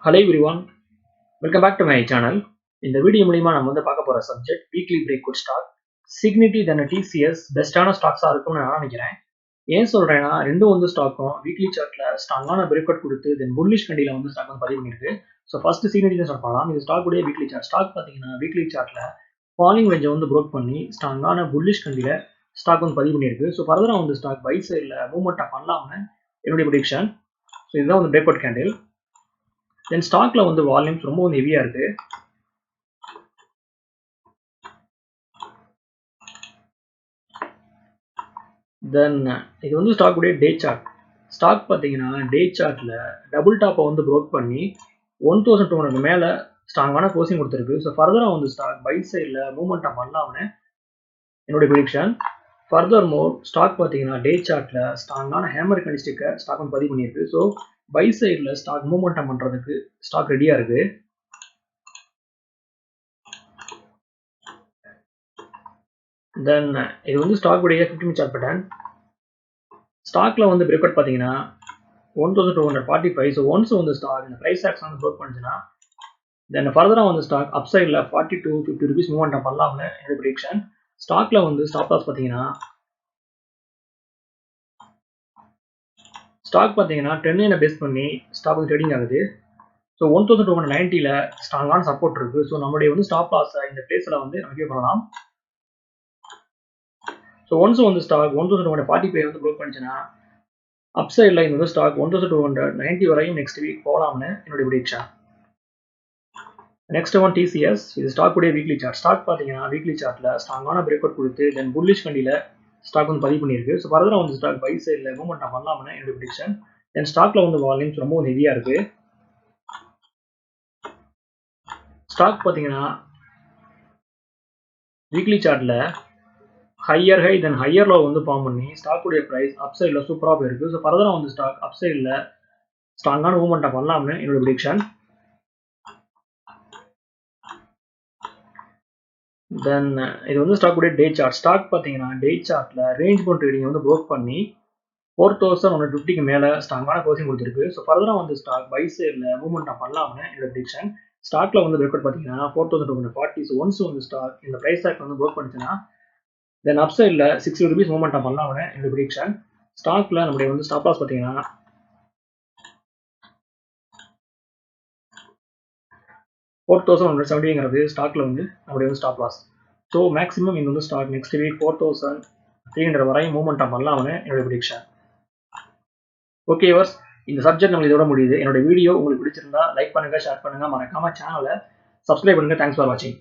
Hello everyone, welcome back to my channel. இந்த வீடியோ மூலமா நம்ம பார்க்க போற subject weekly break out stock. Cigniti then TCS பெஸ்டான ஸ்டாக்ஸா இருக்கும்னு நான் நினைக்கிறேன். ஏன் சொல்றேன்னா ரெண்டும் ஸ்டாக்கும் வீக்லி சார்ட்ல ஸ்ட்ராங்கான பிரேக் அவுட் கொடுத்து தென் புல்லிஷ் கண்டில ஸ்டாக் பதிவு பண்ணிருக்கு. ஸோ ஃபர்ஸ்ட் சிக்னிட்டி ஸ்டார்ட் பண்ணலாம். இந்த ஸ்டாக் உடைய வீக்லி சார்ட். ஸ்டாக் பார்த்தீங்கன்னா வீக்லி சார்ட்ல ஃபாலிங் வெஜ்ஜை ப்ரோக் பண்ணி ஸ்ட்ராங்கான புல்லிஷ் கண்டில ஸ்டாக் பதிவு பண்ணியிருக்கு. ஸோ ஃபர்தரா ஸ்டாக் பை சைடில் மூவ்மெண்ட் பண்ணலாம்னு என்னுடைய ப்ரெடிக்ஷன். ஸோ இதுதான் பிரேக் அவுட் கேண்டில். தென் ஸ்டாக்ல வால்யூம்ஸ் ரொம்ப ஹெவியா இருக்கு. தென் இது ஸ்டாக் உடைய டே சார்ட். ஸ்டாக் பார்த்தீங்கன்னா டே சார்ட்ல டபுள் டாப்பை ப்ரோக் பண்ணி 1200 மேல ஸ்ட்ராங்கான க்ளோசிங் கொடுத்துருக்கு. ஸோ ஃபர்தரா ஸ்டாக் பை சைடில் மூவ்மெண்ட் பண்ணலாம்னு என்னுடைய ப்ரெடிக்ஷன். ஃபர்தர் மோர் ஸ்டாக் பார்த்தீங்கன்னா டே சார்ட்ல ஸ்ட்ராங்கான ஹேமர் கண்டிஸ்டிக்கை ஸ்டாக் பதிவு பண்ணியிருக்கு. ஸோ பை சைடில் ஸ்டாக் மூவ்மெண்ட் பண்றதுக்கு ஸ்டாக் ரெடியா இருக்கு. தென் இது ஸ்டாக் உடைய 15 minute சார்ட் பேட்டர்ன். ஸ்டாக்ல பிரேக் அவுட் பார்த்தீங்கன்னா 1245. ஸோ ஒன்ஸ் ஸ்டாக் இந்த பிரைஸ் ஆக்ஷன் ப்ரோக் பண்ணுச்சுன்னா தென் ஃபர்தரா ஸ்டாக் அப் சைடில் 40 to 50 rupees மூவ்மெண்ட் பண்ணலாம்னு என்னோட ப்ரெடிக்ஷன். ஸ்டாக்ல ஸ்டாப் லாஸ் பார்த்தீங்கன்னா ஸ்டாக் பார்த்தீங்கன்னா 10 பேஸ் பண்ணி ஸ்டாக் ட்ரேடிங் ஆகுது. ஸோ 1290ல ஸ்ட்ராங்கான சப்போர்ட் இருக்கு. ஸோ நம்மளுடைய ஸ்டாப் லாஸ் இந்த பிளேஸ்ல நம்ம பண்ணலாம். ஸோ ஒன்ஸ் ஸ்டாக் 1245 ப்ரோக் பண்ணிச்சுன்னா அப் சைடில் இந்த ஸ்டாக் 1290 வரையும் நெக்ஸ்ட் வீக் போகலாம்னு என்னுடைய ப்ரெடிக்ஷன். Next one TCS. இது ஸ்டாக் உடைய வீக்லி சார்ட். ஸ்டாக் பார்த்தீங்கன்னா வீக்லி சார்ட்ல ஸ்ட்ராங்கான பிரேக் அவுட் கொடுத்து தென் புல்லிஷ் கண்டில ஸ்டாக் பதிவு பண்ணியிருக்கு. ஸோ ஃபர்தரா ஸ்டாக் பை சைடில் மூவ்மெண்ட் பண்ணலாம்னு என்னுடைய ப்ரெடிக்ஷன். தென் ஸ்டாக்ல வால்யூம்ஸ் ரொம்ப ஹெவியா இருக்கு. ஸ்டாக் பார்த்தீங்கன்னா வீக்லி சார்ட்ல higher high then higher low form பண்ணி ஸ்டாக் உடைய பிரைஸ் அப் சைடில் சூப்பராக போயிருக்கு. ஸோ ஃபர்தரா ஸ்டாக் அப் சைடில் ஸ்ட்ராங்கான மூவ்மெண்ட் பண்ணலாம்னு என்னோட ப்ரெடிக்ஷன். தென் இது ஸ்டாக் உடைய டே சார்ட். ஸ்டாக் பார்த்தீங்கன்னா டே சார்ட்ல ரேஞ்ச் பவுண்ட் ட்ரேடிங் ப்ரோக் பண்ணி 4150க்கு மேல ஸ்ட்ராங்கான க்ளோசிங் கொடுத்துருக்கு. ஸோ ஃபர்தரா ஸ்டாக் பை சைடில் மூவ்மெண்ட் பண்ணலாம்னு என்னோட ப்ரெடிக்ஷன். ஸ்டாக்ல பிரேக் அவுட் பார்த்தீங்கன்னா 4240. ஸோ ஒன்ஸ் ஸ்டாக் இந்த பிரைஸ் ஆக்ட் ப்ரோக் பண்ணிச்சுன்னா தென் அப் சைடில் 60 rupees மூவ்மெண்ட் பண்ணலாம்னு என்னோட ப்ரெடிக்ஷன். ஸ்டாக்ல நம்முடைய ஸ்டாப் லாஸ் பார்த்தீங்கன்னா 4170ங்கிறது ஸ்டாக்ல நம்முடைய ஸ்டாப் லாஸ். ஸோ மேக்ஸிமம் இந்த ஸ்டாக் நெக்ஸ்ட் வீக் 4300 வரையும் மூவ்மெண்ட் பண்ணலாம்னு என்னோட ப்ரெடிக்ஷன். ஓகே வர்ஸ், இந்த சப்ஜெக்ட் நம்ம இதோட முடியுது. என்னோட வீடியோ உங்களுக்கு பிடிச்சிருந்தா லைக் பண்ணுங்க, ஷேர் பண்ணுங்க, மறக்காம சேனலை சப்ஸ்கிரைப் பண்ணுங்க. தேங்க்ஸ் ஃபார் வாட்சிங்.